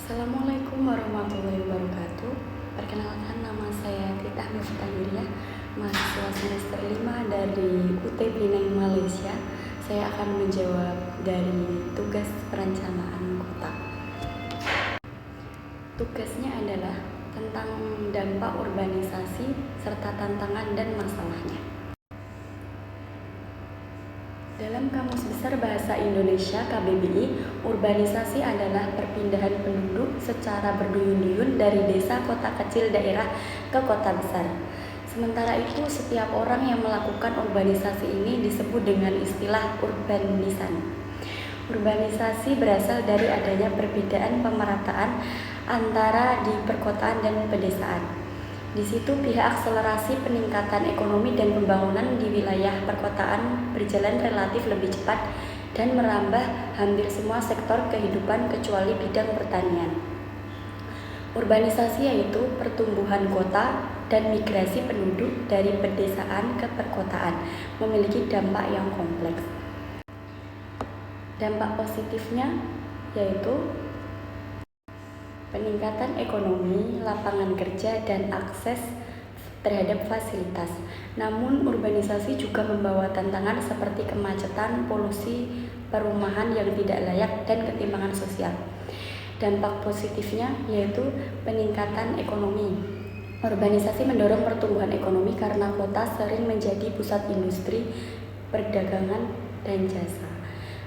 Assalamualaikum warahmatullahi wabarakatuh. Perkenalkan, nama saya Tita Miftahiriyah, mahasiswa semester 5 dari UT Penang, Malaysia. Saya akan menjawab dari tugas perencanaan kota. Tugasnya adalah tentang dampak urbanisasi serta tantangan dan masalahnya. Dalam Kamus Besar Bahasa Indonesia KBBI, urbanisasi adalah perpindahan penduduk secara berduyun-duyun dari desa kota kecil daerah ke kota besar. Sementara itu, setiap orang yang melakukan urbanisasi ini disebut dengan istilah urbanisan. Urbanisasi berasal dari adanya perbedaan pemerataan antara di perkotaan dan pedesaan. Di situ pihak akselerasi peningkatan ekonomi dan pembangunan di wilayah perkotaan berjalan relatif lebih cepat dan merambah hampir semua sektor kehidupan kecuali bidang pertanian. Urbanisasi yaitu pertumbuhan kota dan migrasi penduduk dari pedesaan ke perkotaan, memiliki dampak yang kompleks. Dampak positifnya yaitu peningkatan ekonomi, lapangan kerja, dan akses terhadap fasilitas. Namun, urbanisasi juga membawa tantangan seperti kemacetan, polusi, perumahan yang tidak layak, dan ketimpangan sosial. Dampak positifnya yaitu peningkatan ekonomi. Urbanisasi mendorong pertumbuhan ekonomi karena kota sering menjadi pusat industri, perdagangan, dan jasa.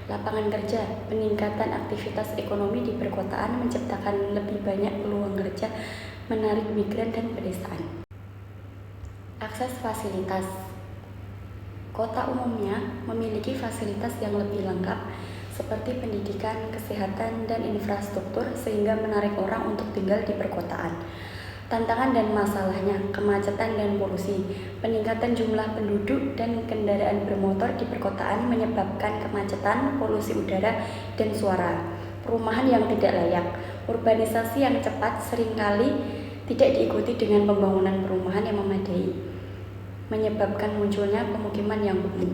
Lapangan kerja, peningkatan aktivitas ekonomi di perkotaan menciptakan lebih banyak peluang kerja, menarik migran dan pedesaan. Akses fasilitas. Kota umumnya memiliki fasilitas yang lebih lengkap seperti pendidikan, kesehatan, dan infrastruktur sehingga menarik orang untuk tinggal di perkotaan. Tantangan dan masalahnya, kemacetan dan polusi. Peningkatan jumlah penduduk dan kendaraan bermotor di perkotaan menyebabkan kemacetan, polusi udara, dan suara. Perumahan yang tidak layak. Urbanisasi yang cepat seringkali tidak diikuti dengan pembangunan perumahan yang memadai, menyebabkan munculnya pemukiman yang kumuh.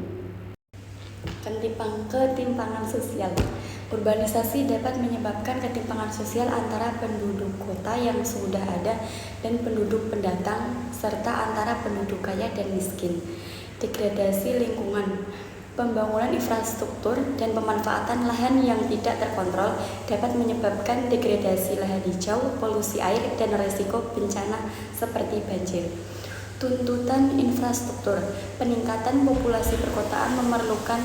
Ketimpangan sosial. Urbanisasi dapat menyebabkan ketimpangan sosial antara penduduk kota yang sudah ada dan penduduk pendatang, serta antara penduduk kaya dan miskin. Degradasi lingkungan. Pembangunan infrastruktur dan pemanfaatan lahan yang tidak terkontrol dapat menyebabkan degradasi lahan hijau, polusi air, dan risiko bencana seperti banjir. Tuntutan infrastruktur. Peningkatan populasi perkotaan memerlukan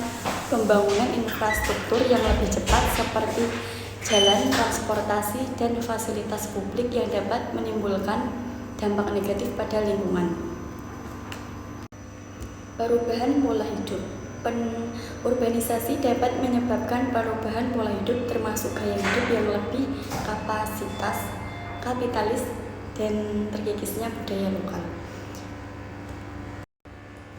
pembangunan infrastruktur yang lebih cepat seperti jalan, transportasi, dan fasilitas publik yang dapat menimbulkan dampak negatif pada lingkungan. Perubahan pola hidup. Urbanisasi dapat menyebabkan perubahan pola hidup termasuk gaya hidup yang lebih kapitalis, dan terkikisnya budaya lokal.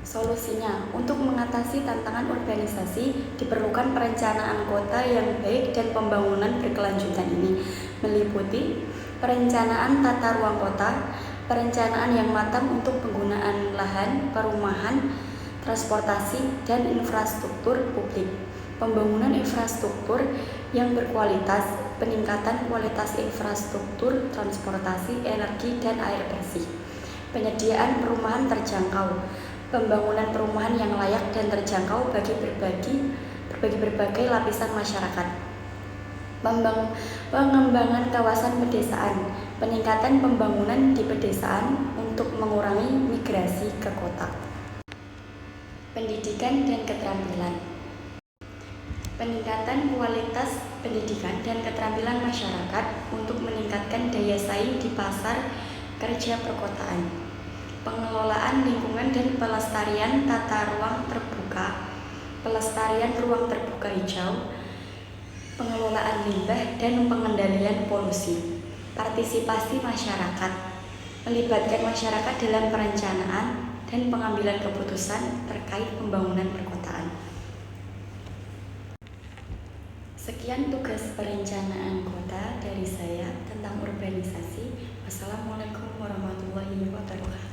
Solusinya, untuk mengatasi tantangan urbanisasi, diperlukan perencanaan kota yang baik dan pembangunan berkelanjutan ini, meliputi perencanaan tata ruang kota, perencanaan yang matang untuk penggunaan lahan, perumahan, transportasi, dan infrastruktur publik, pembangunan infrastruktur yang berkualitas, peningkatan kualitas infrastruktur, transportasi, energi, dan air bersih, penyediaan perumahan terjangkau, pembangunan perumahan yang layak dan terjangkau bagi berbagai lapisan masyarakat. Pengembangan kawasan pedesaan, peningkatan pembangunan di pedesaan untuk mengurangi migrasi ke kota. Pendidikan dan keterampilan. Peningkatan kualitas pendidikan dan keterampilan masyarakat untuk meningkatkan daya saing di pasar kerja perkotaan. Pengelolaan lingkungan dan pelestarian tata ruang terbuka, pelestarian ruang terbuka hijau, pengelolaan limbah, dan pengendalian polusi. Partisipasi masyarakat, melibatkan masyarakat dalam perencanaan dan pengambilan keputusan terkait pembangunan perkotaan. Sekian tugas perencanaan kota dari saya tentang urbanisasi. Wassalamualaikum warahmatullahi wabarakatuh.